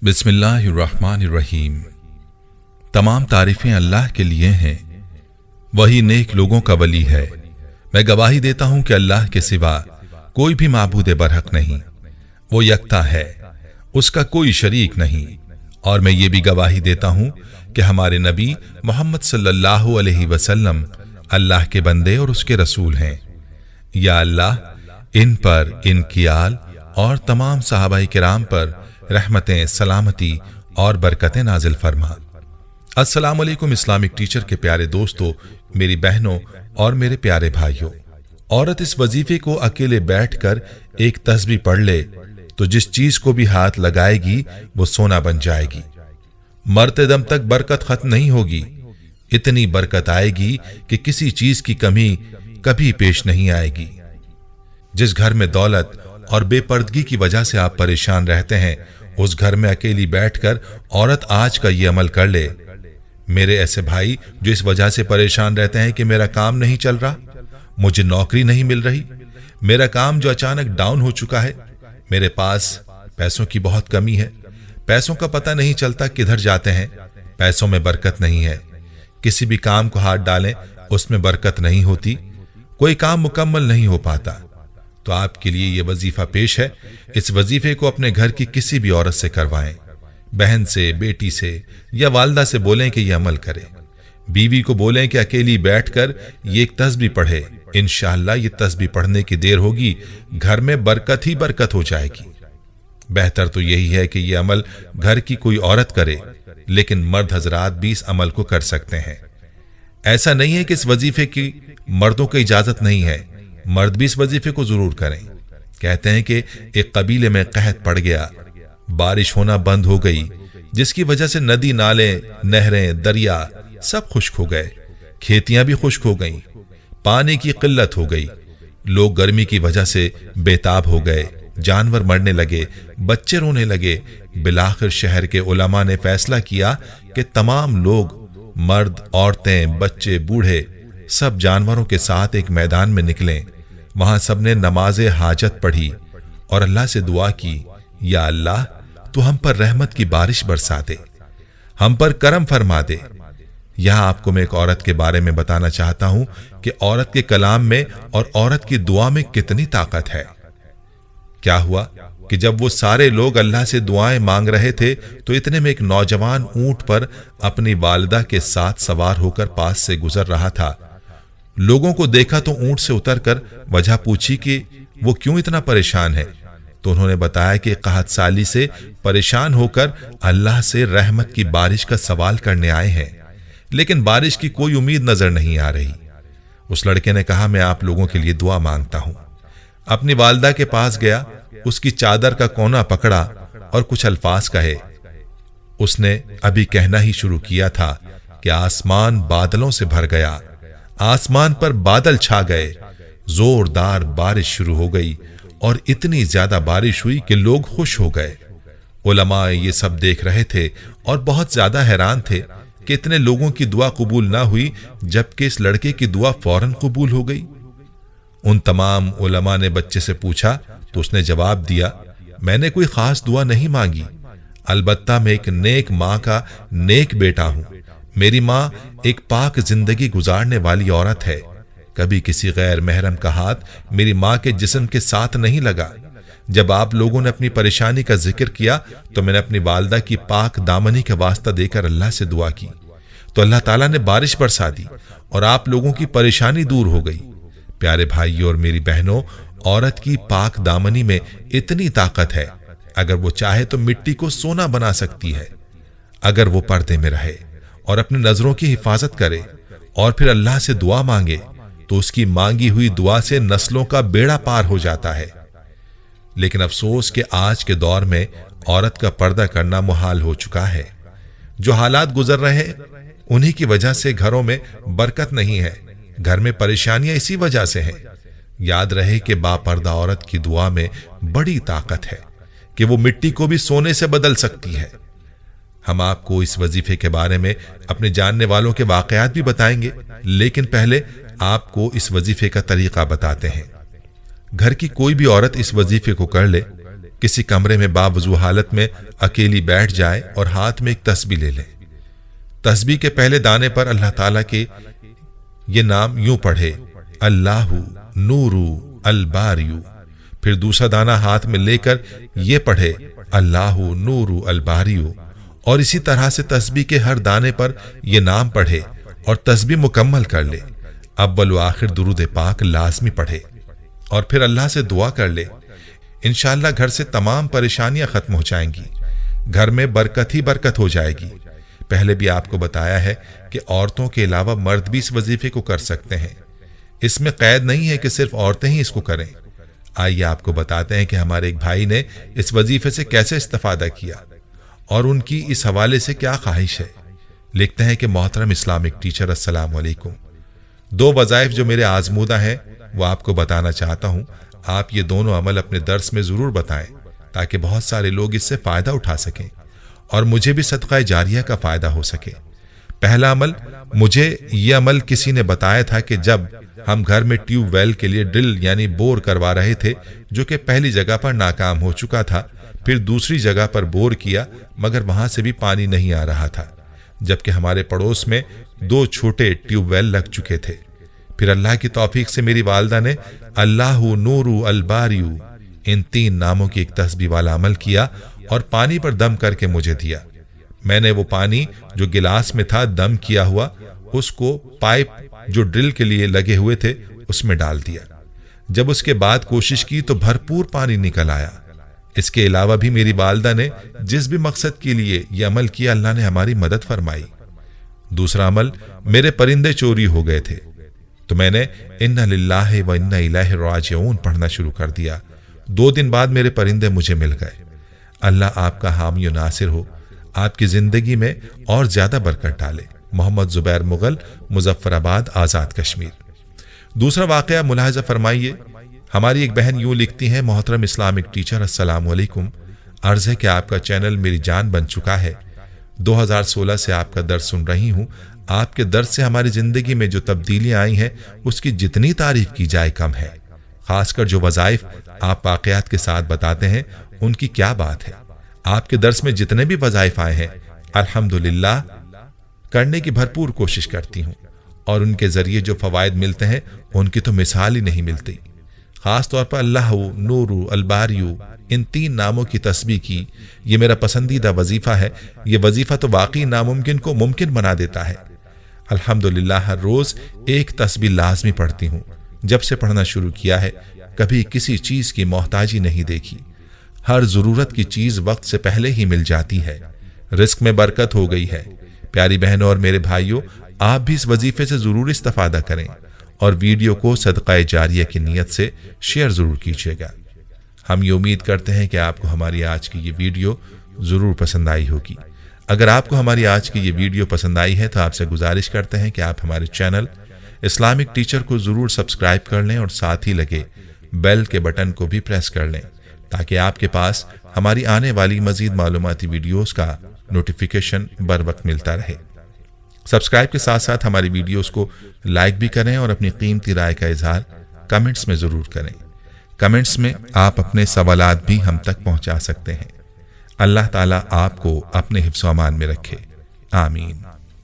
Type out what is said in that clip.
बिस्मिल्लाहिर्रहमानिर्रहीम। तमाम तारीफें अल्लाह के लिए हैं, वही नेक लोगों का वली है। मैं गवाही देता हूं कि अल्लाह के सिवा कोई भी माबूद बरहक नहीं, वो यकता है, उसका कोई शरीक नहीं। और मैं ये भी गवाही देता हूं कि हमारे नबी मोहम्मद सल्लल्लाहु अलैहि वसल्लम अल्लाह के बंदे और उसके रसूल हैं। या अल्लाह इन पर, इनकी आल और तमाम सहाबाए किराम पर रहमतें, सलामती और बरकतें नाजिल फरमा। अस्सलामु अलैकुम इस्लामिक टीचर के प्यारे दोस्तों, मेरी बहनों और मेरे प्यारे भाइयों, औरत इस वजीफे को अकेले बैठकर एक तस्बीह पढ़ ले तो जिस चीज को भी हाथ लगाएगी वो सोना बन जाएगी। मरते दम तक बरकत खत्म नहीं होगी। इतनी बरकत आएगी कि किसी चीज की कमी कभी पेश नहीं आएगी। जिस घर में दौलत और बेपर्दगी की वजह से आप परेशान रहते हैं, उस घर में अकेली बैठकर औरत आज का ये अमल कर ले। मेरे ऐसे भाई जो इस वजह से परेशान रहते हैं कि मेरा काम नहीं चल रहा, मुझे नौकरी नहीं मिल रही, मेरा काम जो अचानक डाउन हो चुका है, मेरे पास पैसों की बहुत कमी है, पैसों का पता नहीं चलता किधर जाते हैं, पैसों में बरकत नहीं है, किसी भी काम को हाथ डालें उसमें बरकत नहीं होती, कोई काम मुकम्मल नहीं हो पाता, तो आपके लिए यह वजीफा पेश है। इस वजीफे को अपने घर की किसी भी औरत से करवाएं, बहन से, बेटी से या वालदा से बोलें कि यह अमल करे। बीवी को बोलें कि अकेली बैठकर ये एक तस्बीह पढ़े। इंशाअल्लाह ये तस्बीह पढ़ने की देर होगी, घर में बरकत ही बरकत हो जाएगी। बेहतर तो यही है कि यह अमल घर की कोई औरत करे, लेकिन मर्द हजरात भी इस अमल को कर सकते हैं। ऐसा नहीं है कि इस वजीफे की मर्दों को इजाजत नहीं है, मर्द भी इस वजीफे को जरूर करें। कहते हैं कि एक कबीले में कहत पड़ गया, बारिश होना बंद हो गई, जिसकी वजह से नदी, नाले, नहरें, दरिया सब खुश्क हो गए, खेतियां भी खुश्क हो गईं, पानी की किल्लत हो गई, लोग गर्मी की वजह से बेताब हो गए, जानवर मरने लगे, बच्चे रोने लगे। बिलाखिर शहर के उलमा ने फैसला किया कि तमाम लोग, मर्द, औरतें, बच्चे, बूढ़े, सब जानवरों के साथ एक मैदान में निकलें। वहां सबने नमाज हाजत पढ़ी और अल्लाह से दुआ की, या अल्लाह तू हम पर रहमत की बारिश बरसा दे, हम पर करम फरमा दे। यहां आपको मैं एक औरत के बारे में बताना चाहता हूं कि औरत के कलाम में और औरत की दुआ में कितनी ताकत है। क्या हुआ कि जब वो सारे लोग अल्लाह से दुआएं मांग रहे थे, तो इतने में एक नौजवान ऊंट पर अपनी वालिदा के साथ सवार होकर पास से गुजर रहा था। लोगों को देखा तो ऊंट से उतरकर वजह पूछी कि वो क्यों इतना परेशान है, तो उन्होंने बताया कि कहत साली से परेशान होकर अल्लाह से रहमत की बारिश का सवाल करने आए हैं, लेकिन बारिश की कोई उम्मीद नजर नहीं आ रही। उस लड़के ने कहा, मैं आप लोगों के लिए दुआ मांगता हूं। अपनी वालिदा के पास गया, उसकी चादर का कोना पकड़ा और कुछ अल्फाज कहे। उसने अभी कहना ही शुरू किया था कि आसमान बादलों से भर गया, आसमान पर बादल छा गए, जोरदार बारिश शुरू हो गई और इतनी ज्यादा बारिश हुई कि लोग खुश हो गए। उलमा ये सब देख रहे थे और बहुत ज्यादा हैरान थे कि इतने लोगों की दुआ कबूल ना हुई, जबकि इस लड़के की दुआ फौरन कबूल हो गई। उन तमाम उलमा ने बच्चे से पूछा तो उसने जवाब दिया, मैंने कोई खास दुआ नहीं मांगी, अलबत्ता मैं एक नेक माँ का नेक बेटा हूं। मेरी माँ एक पाक जिंदगी गुजारने वाली औरत है, कभी किसी गैर महरम का हाथ मेरी माँ के जिस्म के साथ नहीं लगा। जब आप लोगों ने अपनी परेशानी का जिक्र किया तो मैंने अपनी वालिदा की पाक दामनी का वास्ता देकर अल्लाह से दुआ की, तो अल्लाह ताला ने बारिश बरसा दी और आप लोगों की परेशानी दूर हो गई। प्यारे भाइयों और मेरी बहनों, औरत की पाक दामनी में इतनी ताकत है, अगर वो चाहे तो मिट्टी को सोना बना सकती है, अगर वो पर्दे में रहे और अपनी नजरों की हिफाजत करे और फिर अल्लाह से दुआ मांगे, तो उसकी मांगी हुई दुआ से नस्लों का बेड़ा पार हो जाता है। लेकिन अफसोस कि आज के दौर में औरत का पर्दा करना मुहाल हो चुका है। जो हालात गुजर रहे हैं, उन्हीं की वजह से घरों में बरकत नहीं है, घर में परेशानियां इसी वजह से हैं। याद रहे कि बापर्दा औरत की दुआ में बड़ी ताकत है कि वो मिट्टी को भी सोने से बदल सकती है। हम आपको इस वजीफे के बारे में अपने जानने वालों के वाकयात भी बताएंगे, लेकिन पहले आपको इस वजीफे का तरीका बताते हैं। घर की कोई भी औरत इस वजीफे को कर ले किसी कमरे में बावजू हालत में अकेली बैठ जाए और हाथ में एक तस्बीह ले ले। तस्बीह के पहले दाने पर अल्लाह ताला के ये नाम यूं पढ़े, अल्लाहु नूरु अल बारियु। फिर दूसरा दाना हाथ में लेकर ये पढ़े, अल्लाहु नूरु अल बारियु। और इसी तरह से तस्बीह के हर दाने पर ये नाम पढ़े और तस्बीह मुकम्मल कर ले। अव्वल व आखिर दुरूद पाक लाजमी पढ़े और फिर अल्लाह से दुआ कर ले। इंशाअल्लाह घर से तमाम परेशानियां खत्म हो जाएंगी, घर में बरकत ही बरकत हो जाएगी। पहले भी आपको बताया है कि औरतों के अलावा मर्द भी इस वजीफे को कर सकते हैं। इसमें कैद नहीं है कि सिर्फ औरतें ही इसको करें। आइए आपको बताते हैं कि हमारे एक भाई ने इस वजीफे से कैसे इस्तेफादा किया और उनकी इस हवाले से क्या ख्वाहिश है। लिखते हैं कि मोहतरम इस्लामिक टीचर, अस्सलाम वालेकुम। 2 वज़ाइफ जो मेरे आजमूदा हैं वो आपको बताना चाहता हूँ। आप ये दोनों अमल अपने दर्स में ज़रूर बताएं ताकि बहुत सारे लोग इससे फ़ायदा उठा सकें और मुझे भी सदका जारिया का फ़ायदा हो सके। पहला अमल, मुझे ये अमल किसी ने बताया था कि जब हम घर में ट्यूबवेल के लिए ड्रिल यानी बोर करवा रहे थे, जो कि पहली जगह पर नाकाम हो चुका था, फिर दूसरी जगह पर बोर किया मगर वहां से भी पानी नहीं आ रहा था, जबकि हमारे पड़ोस में 2 छोटे ट्यूबवेल लग चुके थे। फिर अल्लाह की तौफीक से मेरी वालदा ने अल्लाहु नूरु अल बारियु इन 3 नामों की एक तस्बीह वाला अमल किया और पानी पर दम करके मुझे दिया। मैंने वो पानी जो गिलास में था दम किया हुआ, उसको पाइप जो ड्रिल के लिए लगे हुए थे उसमें डाल दिया। जब उसके बाद कोशिश की तो भरपूर पानी निकल आया। इसके अलावा भी मेरी वालदा ने जिस भी मकसद के लिए यह अमल किया, अल्लाह ने हमारी मदद फरमाई। दूसरा अमल, मेरे परिंदे चोरी हो गए थे तो मैंने इन्ना लिल्लाहि व इन्ना इलैहि राजिऊन पढ़ना शुरू कर दिया। 2 दिन बाद मेरे परिंदे मुझे मिल गए। अल्लाह आपका हामी और नासिर हो, आपकी जिंदगी में और ज्यादा बरकत डाले। मोहम्मद जुबैर मुगल, मुजफ्फराबाद, आज़ाद कश्मीर। दूसरा वाकया मुलाहजा फरमाइए। हमारी एक बहन यूं लिखती हैं, मोहतरम इस्लामिक टीचर, अस्सलाम वालेकुम। अर्ज है कि आपका चैनल मेरी जान बन चुका है। 2016 से आपका दर्स सुन रही हूँ। आपके दर्स से हमारी जिंदगी में जो तब्दीलियां आई हैं उसकी जितनी तारीफ की जाए कम है। खासकर जो वज़ाइफ आप वाक़यात के साथ बताते हैं उनकी क्या बात है। आपके दर्स में जितने भी वज़ाइफ आए हैं अल्हम्दुलिल्लाह करने की भरपूर कोशिश करती हूँ और उनके ज़रिए जो फ़वाइद मिलते हैं उनकी तो मिसाल ही नहीं मिलती। ख़ास तौर पर अल्लाहु नूरु अल बारियु इन 3 नामों की तस्बीह की ये मेरा पसंदीदा वजीफ़ा है। ये वजीफ़ा तो वाकई नामुमकिन को मुमकिन बना देता है। अल्हम्दुलिल्लाह हर रोज़ एक तस्बीह लाजमी पढ़ती हूँ। जब से पढ़ना शुरू किया है कभी किसी चीज़ की मोहताजी नहीं देखी। हर ज़रूरत की चीज़ वक्त से पहले ही मिल जाती है। रिस्क में बरकत हो गई है। प्यारी बहनों और मेरे भाइयों, आप भी इस वजीफे से ज़रूर इस्तेफादा करें और वीडियो को सदका जारिया की नीयत से शेयर ज़रूर कीजिएगा। हम ये उम्मीद करते हैं कि आपको हमारी आज की ये वीडियो ज़रूर पसंद आई होगी। अगर आपको हमारी आज की ये वीडियो पसंद आई है तो आपसे गुजारिश करते हैं कि आप हमारे चैनल इस्लामिक टीचर को ज़रूर सब्सक्राइब कर लें और साथ ही लगे बेल के बटन को भी प्रेस कर लें ताकि आपके पास हमारी आने वाली मज़ीद मालूमाती वीडियोस का नोटिफिकेशन बर वक्त मिलता रहे। सब्सक्राइब के साथ साथ हमारी वीडियोस को लाइक भी करें और अपनी कीमती राय का इजहार कमेंट्स में ज़रूर करें। कमेंट्स में आप अपने सवालात भी हम तक पहुंचा सकते हैं। अल्लाह ताला आपको अपने हिफ्ज़-ओ-अमान में रखे। आमीन।